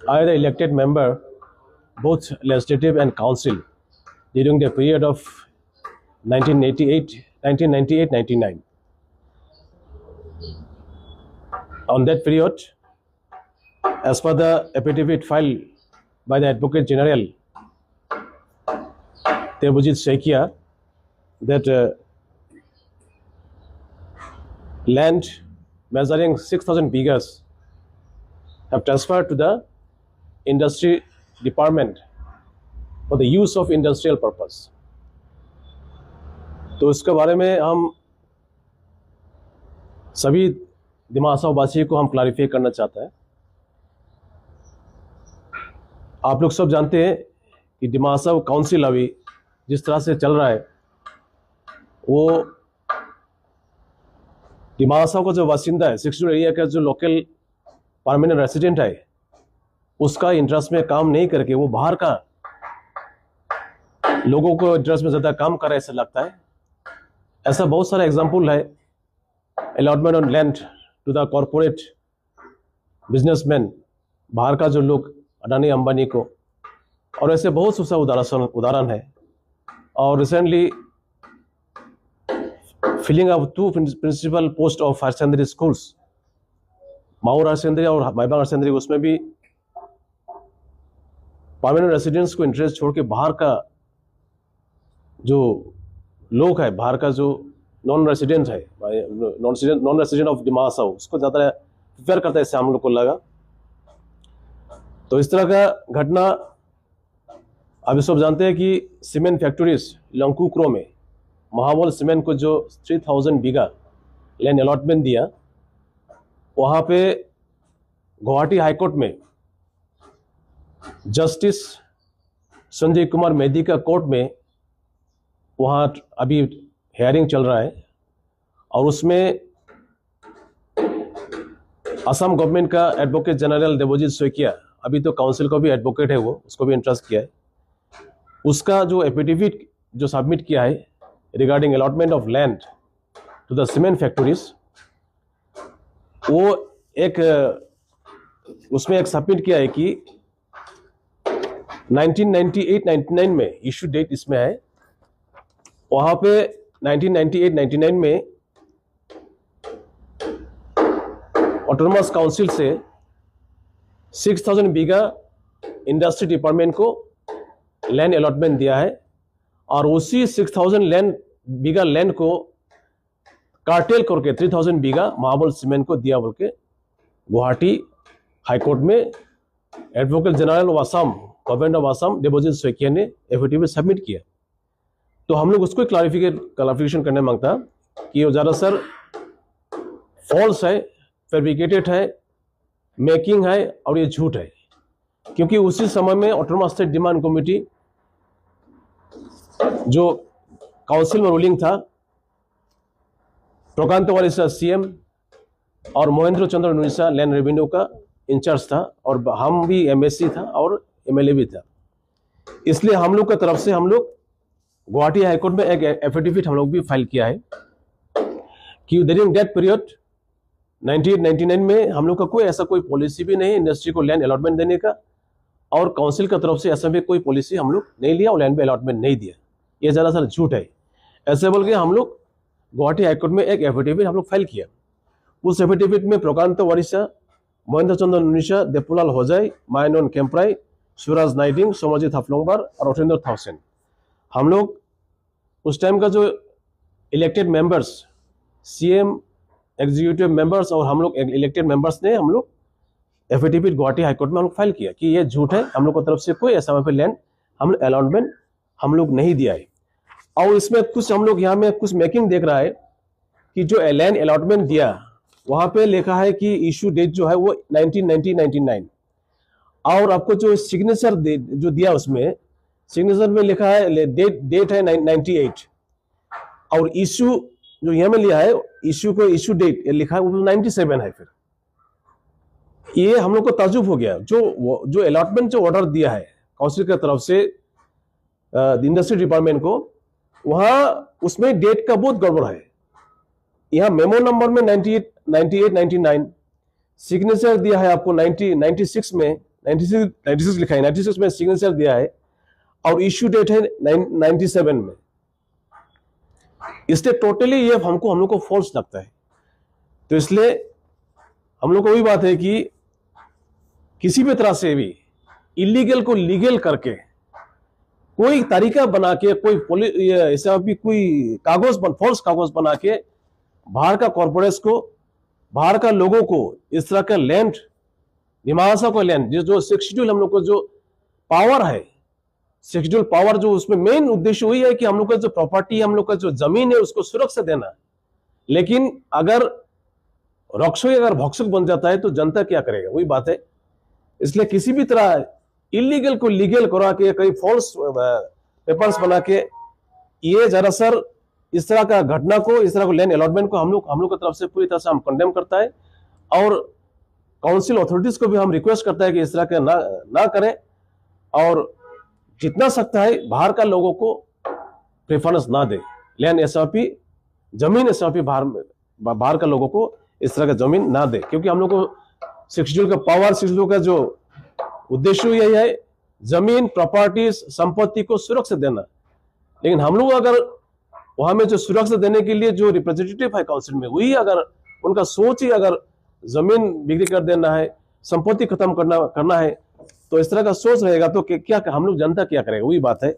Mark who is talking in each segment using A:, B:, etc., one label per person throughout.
A: I, the elected member, both legislative and council, during the period of 1998-99. On that period, as per the affidavit filed by the Advocate General Debojit Saikia, that land measuring 6,000 bighas have transferred to the industry department for the use of industrial purpose. तो इसके बारे में हम सभी दिमासा वासी को हम clarify करना चाहते हैं। आप लोग सब जानते हैं कि दिमासा काउंसिल अभी जिस तरह से चल रहा है, वो दिमासा का जो वासिंदा है, 62 एरिया का जो लोकल परमानेंट रेसिडेंट है, उसका इंटरेस्ट में काम नहीं करके वो बाहर का लोगों को इंटरेस्ट में ज़्यादा काम कर रहा है, ऐसा लगता है। ऐसा बहुत सारा एग्जाम्पल है, allotment on land to the corporate businessman, बाहर का जो लोग अडानी अंबानी को, और ऐसे बहुत सा उदाहरण है। और recently filling of 2 principal post of higher secondary schools, Mahaur higher secondary और माइबांग हायर सेकेंडरी, उसमें भी परमानेंट रेसिडेंट्स को इंटरेस्ट छोड़ के बाहर का जो लोग है, बाहर का जो नॉन रेसिडेंट है, नॉन रेसिडेंट ऑफ दिमासा, उसको ज़्यादा प्रिफेयर करता है, इससे हम लोग को लगा। तो इस तरह का घटना अभी सब जानते हैं कि सीमेंट फैक्ट्रीज लंकुक्रो में महाबल सीमेंट को जो 3000 बीघा लैंड अलॉटमेंट दिया, वहाँ पे गुवाहाटी हाईकोर्ट में जस्टिस संजय कुमार मेहदी का कोर्ट में वहाँ अभी हेयरिंग चल रहा है, और उसमें असम गवर्नमेंट का एडवोकेट जनरल देवोजीत सैकिया, अभी तो काउंसिल का भी एडवोकेट है, वो उसको भी इंटरेस्ट किया है, उसका जो एफिडेविट जो सबमिट किया है regarding allotment of land to the cement factories, वो एक उसमें एक सबमिट किया है कि 1998-99 में इशू डेट इसमें है, वहाँ पे 1998-99 में ऑटोनोमस काउंसिल से 6000 बीघा इंडस्ट्री डिपार्टमेंट को लैंड अलॉटमेंट दिया है, और उसी 6000 बीघा लैंड को कार्टेल करके 3000 बीघा महाबल सीमेंट को दिया बोल के गुवाहाटी हाईकोर्ट में advocate general of Assam, government of Assam Devajit Saikia ने एफिडेविट सबमिट किया। तो हम लोग उसको क्लैरिफिकेशन करने मांगता कि वो ज़्यादातर फॉल्स है, फैब्रिकेटेड है, मेकिंग है, और ये झूठ है, क्योंकि उसी समय में ऑटोनोमस स्टेट डिमांड कमेटी जो काउंसिल में रूलिंग था, प्रकांत वारिसा सीएम और महेंद्र चंद्र नुनिसा लैंड रेवेन्यू का इंचार्ज था, और हम भी एमएससी था और एमएलए भी था। इसलिए हम लोग की तरफ से हम लोग गुवाहाटी हाईकोर्ट में एक एफिडेविट हम लोग भी फाइल किया है कि ड्यूरिंग दैट पीरियड 1999 में हम लोग का कोई ऐसा कोई पॉलिसी भी नहीं इंडस्ट्री को लैंड अलॉटमेंट देने का, और काउंसिल की तरफ से ऐसा भी कोई पॉलिसी हम लोग नहीं लिया और लैंड पे अलॉटमेंट नहीं दिया। ये ज़्यादातर झूठ है, ऐसे बोल के हम लोग गुवाहाटी हाईकोर्ट में एक एफिडेविट हम लोग फाइल किया। उस एफिडेविट में प्रकांत वारिसा, महेंद्र चंद्र नुनिसा, देवपुलाल होजाई, मायनन केम्प्राई, शिवराज नाइडिंग, सोमजित हफलोंगबार और ओटेंद्र थाउसेन, हम लोग उस टाइम का जो elected members, CM, executive members और हम लोग इलेक्टेड मेंबर्स ने हम लोग एफिडेविट गुवाहाटी हाईकोर्ट में हम लोग फाइल किया कि ये झूठ है, हम लोग की तरफ से कोई ऐसा पे लैंड हम अलॉटमेंट हम लोग नहीं दिया है। और इसमें कुछ हम लोग यहाँ में कुछ मेकिंग देख रहा है कि जो लैंड अलॉटमेंट दिया वहाँ पे लिखा है कि इशू डेट जो है वो 1999, और आपको जो सिग्नेचर जो दिया उसमें सिग्नेचर में लिखा है डेट है 98, और इशू जो यहाँ में लिया है इशू को इशू डेट लिखा है वो 97 है। फिर ये हम लोग को ताजुब हो गया, जो अलॉटमेंट जो ऑर्डर दिया है काउंसिल की तरफ से इंडस्ट्री डिपार्टमेंट को, वहाँ उसमें डेट का बहुत गड़बड़ है। यहाँ मेमो नंबर में 98, 99, सिग्नेचर दिया है आपको 96 में 96 लिखा है, 96 में सिग्नेचर दिया है और इश्यू डेट है 97 में। इसलिए टोटली ये हम लोग को फॉल्स लगता है। तो इसलिए हम लोग को वही बात है कि किसी भी तरह से भी इलीगल को लीगल करके कोई तरीका बना के कोई ऐसा भी कोई फॉल्स कागज बना के बाहर का कॉर्पोरेट्स को, बाहर का लोगों को इस तरह का लैंड, निवासा को लैंड, जो शेड्यूल हम लोग को जो पावर है, शेड्यूल पावर, जो उसमें मेन उद्देश्य वही है कि हम लोग का जो प्रॉपर्टी, हम लोग का जो जमीन है उसको सुरक्षा देना। लेकिन अगर रक्षक अगर भक्षक बन जाता है तो जनता क्या करेगा, वही बात है। इसलिए किसी भी तरह इलीगल को लीगल करा के कई फॉल्स पेपर्स बना के ये दरअसल इस तरह का घटना को, इस तरह को लैंड अलॉटमेंट को हम लोग की तरफ से पूरी तरह से हम कंडेम करता है और काउंसिल अथॉरिटीज को भी हम रिक्वेस्ट करता है कि इस तरह के ना करें और जितना सकता है बाहर का लोगों को प्रेफरेंस ना दे। लैंड एसआरपी, जमीन एसआरपी बाहर का लोगों को इस तरह का जमीन ना दे, क्योंकि हम लोग को शेड्यूल का पावर, शेड्यूल का जो उद्देश्य यही है जमीन, प्रॉपर्टीज, संपत्ति को सुरक्षा देना। लेकिन हम लोग अगर वहां में जो सुरक्षा देने के लिए जो रिप्रेजेंटेटिव है काउंसिल में, वही अगर उनका सोच ही अगर जमीन बिक्री कर देना है, संपत्ति खत्म करना है, तो इस तरह का सोच रहेगा तो क्या हम लोग जनता क्या करेगा, वही बात है।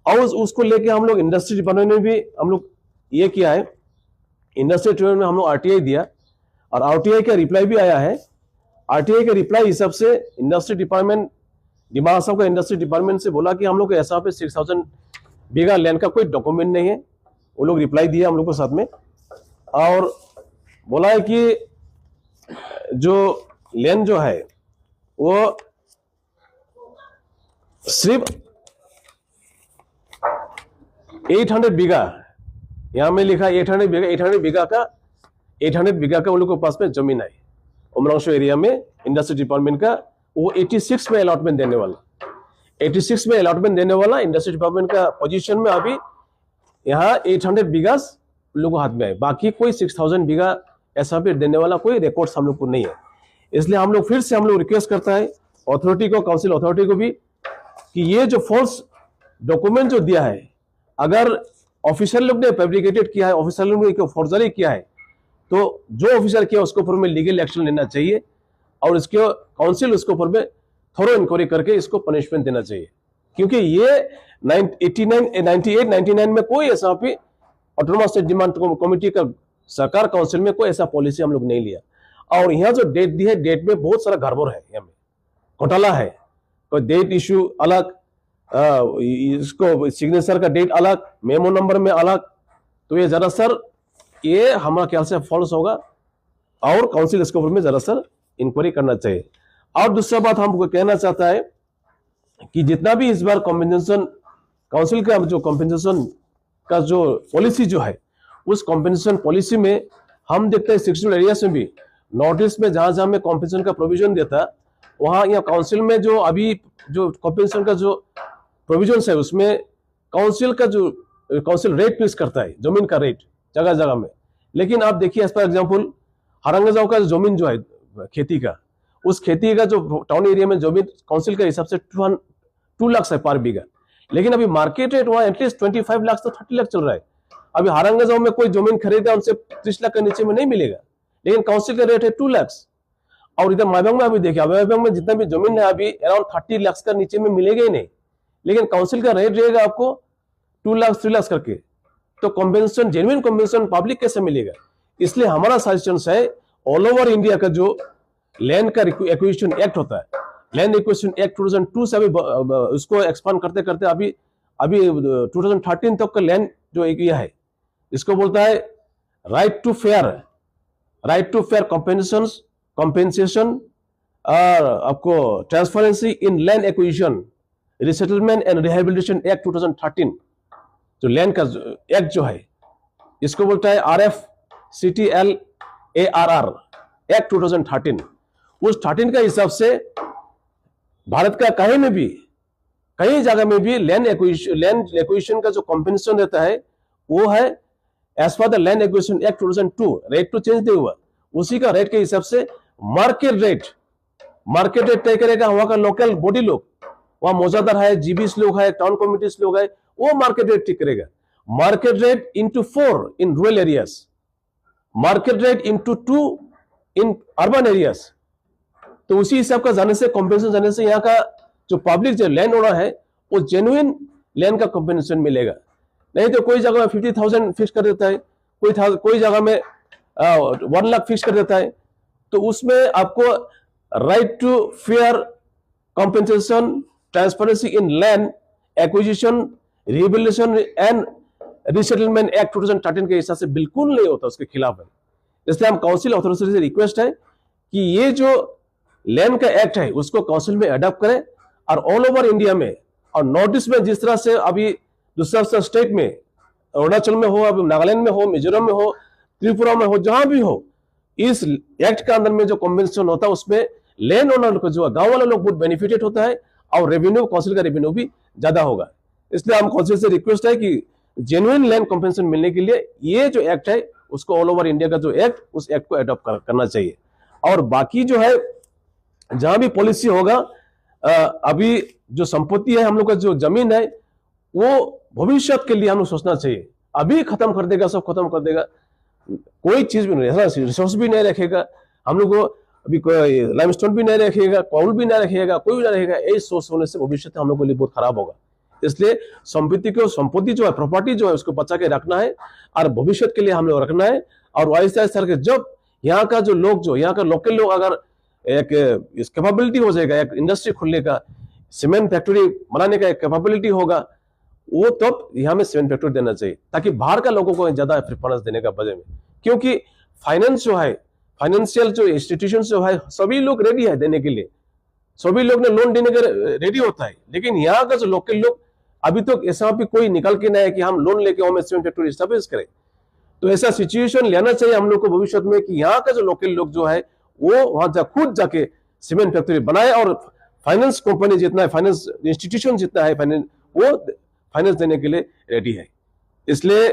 A: और उसको लेके हम लोग इंडस्ट्री डिपार्टमेंट में भी हम लोग ये किया है, इंडस्ट्री डिपार्टमेंट में हम लोग आरटीआई दिया और आरटीआई का रिप्लाई भी आया है। आरटीआई का रिप्लाई हिसाब से इंडस्ट्री डिपार्टमेंट, दिमाग साहब का इंडस्ट्री डिपार्टमेंट से बोला कि हम लोग ऐसा पे 6000 बीघा लैंड का कोई डॉक्यूमेंट नहीं है। वो लोग रिप्लाई दिया हम लोग को साथ में और बोला है कि जो लैंड जो है वो सिर्फ 800 बीघा, यहां में लिखा 800 बीघा का उन लोग के पास में जमीन है उमरांशो एरिया में। इंडस्ट्री डिपार्टमेंट का वो 86 में अलॉटमेंट देने वाला, 86 में अलॉटमेंट देने वाला इंडस्ट्री डिपार्टमेंट का पोजीशन में अभी यहाँ 800 बीघा लोगों को हाथ में है। बाकी कोई 6000 बीघा ऐसा भी देने वाला कोई रिकॉर्ड्स हम लोग को नहीं है। इसलिए हम लोग फिर से रिक्वेस्ट करता है अथॉरिटी को, काउंसिल अथॉरिटी को भी, कि ये जो फॉल्स डॉक्यूमेंट जो दिया है, अगर ऑफिसर लोग ने फैब्रिकेटेड किया है, ऑफिसर लोग ने फॉर्जरी किया है, तो जो ऑफिसर किया उसके ऊपर में लीगल एक्शन लेना चाहिए और इसके काउंसिल उसके ऊपर में थोरो इंक्वायरी करके इसको पनिशमेंट देना चाहिए। क्योंकि ये 98-99 में कोई ऐसा भी ऑटोनोमस स्टेट डिमांड कमेटी का सरकार काउंसिल में कोई ऐसा पॉलिसी हम लोग नहीं लिया। और यहाँ जो डेट दी है, डेट में बहुत सारा गड़बड़ है, यहाँ में घोटाला है। कोई डेट इश्यू अलग, इसको सिग्नेचर का डेट अलग, मेमो नंबर में अलग, तो ये दरअसल ये हमारा ख्याल से फॉल्स होगा और काउंसिल इसके ऊपर में दरअसल इंक्वायरी करना चाहिए। और दूसरा बात हमको कहना चाहता है कि जितना भी इस बार कॉम्पेंसेशन काउंसिल का जो कॉम्पेंसेशन का जो पॉलिसी जो है, उस कॉम्पेंसेशन पॉलिसी में हम देखते हैं शेड्यूल एरियाज में भी, नॉर्थ ईस्ट में जहां में कॉम्पेंसेशन का प्रोविजन देता है, वहां या काउंसिल में जो अभी जो कॉम्पेंसेशन का जो प्रोविजन है उसमें काउंसिल रेट फिक्स करता है, जमीन का रेट जगह जगह में। लेकिन आप देखिए, एज पर एग्जाम्पल हरंगजाव का जमीन जो है खेती का, उस खेती का जो टाउन एरिया में जमीन काउंसिल के हिसाब से 2 लाख है पर बीघा, लेकिन अभी मार्केट रेट वहां एटलीस्ट 25 लाख तो 30 लाख चल रहा है। अभी हरंगजाव में कोई जमीन खरीदेगा उनसे 30 लाख के नीचे में नहीं मिलेगा, लेकिन काउंसिल का रेट है 2 लाख। और इधर मायबंग में अभी देखिए, मायबंग में जितना भी जमीन है अभी अराउंड 30 लाख का नीचे में मिलेगा ही नहीं, लेकिन काउंसिल का रेट रहेगा आपको 2 लाख 3 लाख करके। तो कॉम्पेंसेशन, जेन्युइन कॉम्पेंसेशन पब्लिक कैसे मिलेगा? इसलिए हमारा सजेशन है, ऑल ओवर इंडिया का जो लैंड का एक्विजिशन एक्ट होता है, लैंड एक्विजिशन एक्ट 2002 से अभी उसको एक्सपांड करते करते अभी 2013 तक का लैंड जो एक है, इसको बोलता है राइट टू फेयर कॉम्पेंसेशन और आपको transparency in land acquisition, resettlement and rehabilitation act 2013, जो लैंड का एक्ट जो है इसको बोलता है RFCTLARR एक्ट 2013। उस 13 का हिसाब से भारत का कहीं जगह में भी लैंड एक्विजिशन का जो कॉम्पेंसेशन रहता है वो है एज पर the land acquisition act 2002, rate to change नहीं हुआ, उसी का रेट के हिसाब से मार्केट रेट मार्केट रेट तय करेगा वहां का लोकल बॉडी लोग, वहां मौजादार है, जीबीस लोग है, टाउन कमिटीज लोग है, वो मार्केट रेट ठीक करेगा। Market rate into 4 in rural areas, market rate into 2 in urban areas. तो उसी हिसाब का जाने से, कॉम्पेंसेशन जाने से यहाँ का जो पब्लिक जो लैंड ओनर है वो जेन्युइन लैंड का कॉम्पेंसेशन मिलेगा। नहीं तो कोई जगह में 50,000 फिक्स कर देता है, कोई जगह में 1 लाख फिक्स कर देता है। तो उसमें आपको right to fair compensation, transparency in land acquisition, rehabilitation and resettlement act 2013 के हिसाब से बिल्कुल नहीं होता, उसके खिलाफ है। इसलिए हम काउंसिल अथॉरिटी से रिक्वेस्ट है कि ये जो लैंड का एक्ट है उसको काउंसिल में अडॉप्ट करें, और ऑल ओवर इंडिया में और नॉर्थ ईस्ट में जिस तरह से अभी दूसरा स्टेट में, अरुणाचल में हो, अभी नागालैंड में हो, मिजोरम में हो, त्रिपुरा में हो, जहां भी हो, इस एक्ट के अंदर में जो कॉम्पेंसेशन होता है उसमें लैंड ओनर को, जो गांव वाला लोग बहुत बेनिफिटेड होता है, और रेवेन्यू, काउंसिल का रेवेन्यू भी ज्यादा होगा। इसलिए हम काउंसिल से रिक्वेस्ट है कि जेन्युइन लैंड कॉम्पेंसेशन मिलने के लिए ये जो एक्ट है उसको ऑल ओवर इंडिया का जो एक्ट, उस एक्ट को अडॉप्ट करना चाहिए। और बाकी जो है जहां भी पॉलिसी होगा, अभी जो संपत्ति है, हम लोग का जो जमीन है, वो भविष्य के लिए हम लोग सोचना चाहिए। अभी खत्म कर देगा, सब खत्म कर देगा, कोई चीज भी नहीं, रिसोर्स भी नहीं रखेगा, हम लोग को अभी कोई लाइमस्टोन भी नहीं रखेगा, कोल भी नहीं रखेगा, कोई भी नहीं रखेगा। यही सोच होने से भविष्य हम लोग के लिए बहुत खराब होगा। इसलिए संपत्ति जो है, प्रॉपर्टी जो है, उसको बचा के रखना है और भविष्य के लिए हम लोग रखना है। और ऐसा ऐसा करके जब यहाँ का जो लोग, जो यहाँ का लोकल लोग, अगर एक कैपेबिलिटी हो जाएगा, एक इंडस्ट्री खुलने का, सीमेंट फैक्ट्री बनाने का एक कैपेबिलिटी होगा, वो तब यहाँ में सीमेंट फैक्ट्री देना चाहिए, ताकि बाहर का लोगों को ज्यादा प्रेफरेंस देने का बजाय में। क्योंकि फाइनेंस जो है, फाइनेंशियल जो इंस्टीट्यूशन जो है, सभी लोग रेडी है देने के लिए, सभी लोग ने लोन देने के रेडी होता है। लेकिन यहाँ का जो लोकल लोग, अभी तो ऐसा भी कोई निकल के नहीं है कि हम लोन लेके हमें सीमेंट फैक्ट्री स्टैब्लिश करें। तो ऐसा सिचुएशन लेना चाहिए हम लोग को भविष्य में कि यहाँ का जो लोकल लोग जो है वो वहां खुद जाके सीमेंट फैक्ट्री बनाए, और फाइनेंस कंपनी जितना है, फाइनेंस इंस्टीट्यूशन जितना है, वो फाइनेंस देने के लिए रेडी है। इसलिए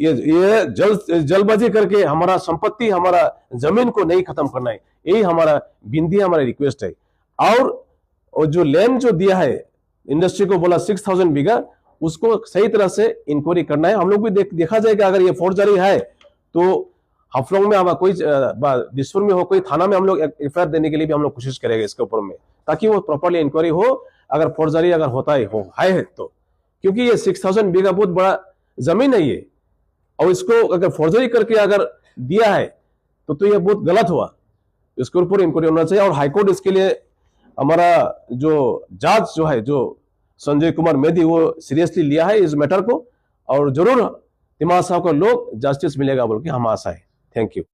A: ये जल्दबाजी करके हमारा संपत्ति, हमारा जमीन को नहीं खत्म करना है, यही हमारा विनती है, हमारा रिक्वेस्ट है। और जो लैंड जो दिया है इंडस्ट्री को, बोला 6,000 बीघा, उसको सही तरह से इंक्वायरी करना है। हम लोग भी देखा जाएगा, अगर ये फोर्जरी है तो हाफलोंग में, हम कोई दिसपुर में हो, कोई थाना में हम लोग एफआईआर देने के लिए भी हम लोग कोशिश करेंगे इसके ऊपर में, ताकि वो प्रॉपर्ली इंक्वायरी हो, अगर फोर्जरी अगर होता है तो। क्योंकि ये 6,000 बीघा बहुत बड़ा जमीन है ये, और इसको अगर फोर्जरी करके अगर दिया है तो ये बहुत गलत हुआ। इसके ऊपर इंक्वायरी होना चाहिए। और हाईकोर्ट इसके लिए, हमारा जो जज जो है, जो संजय कुमार मेधी, वो सीरियसली लिया है इस मैटर को, और जरूर तिमाड़ साहब को लोग जस्टिस मिलेगा बोल के हम आशा है। Thank you.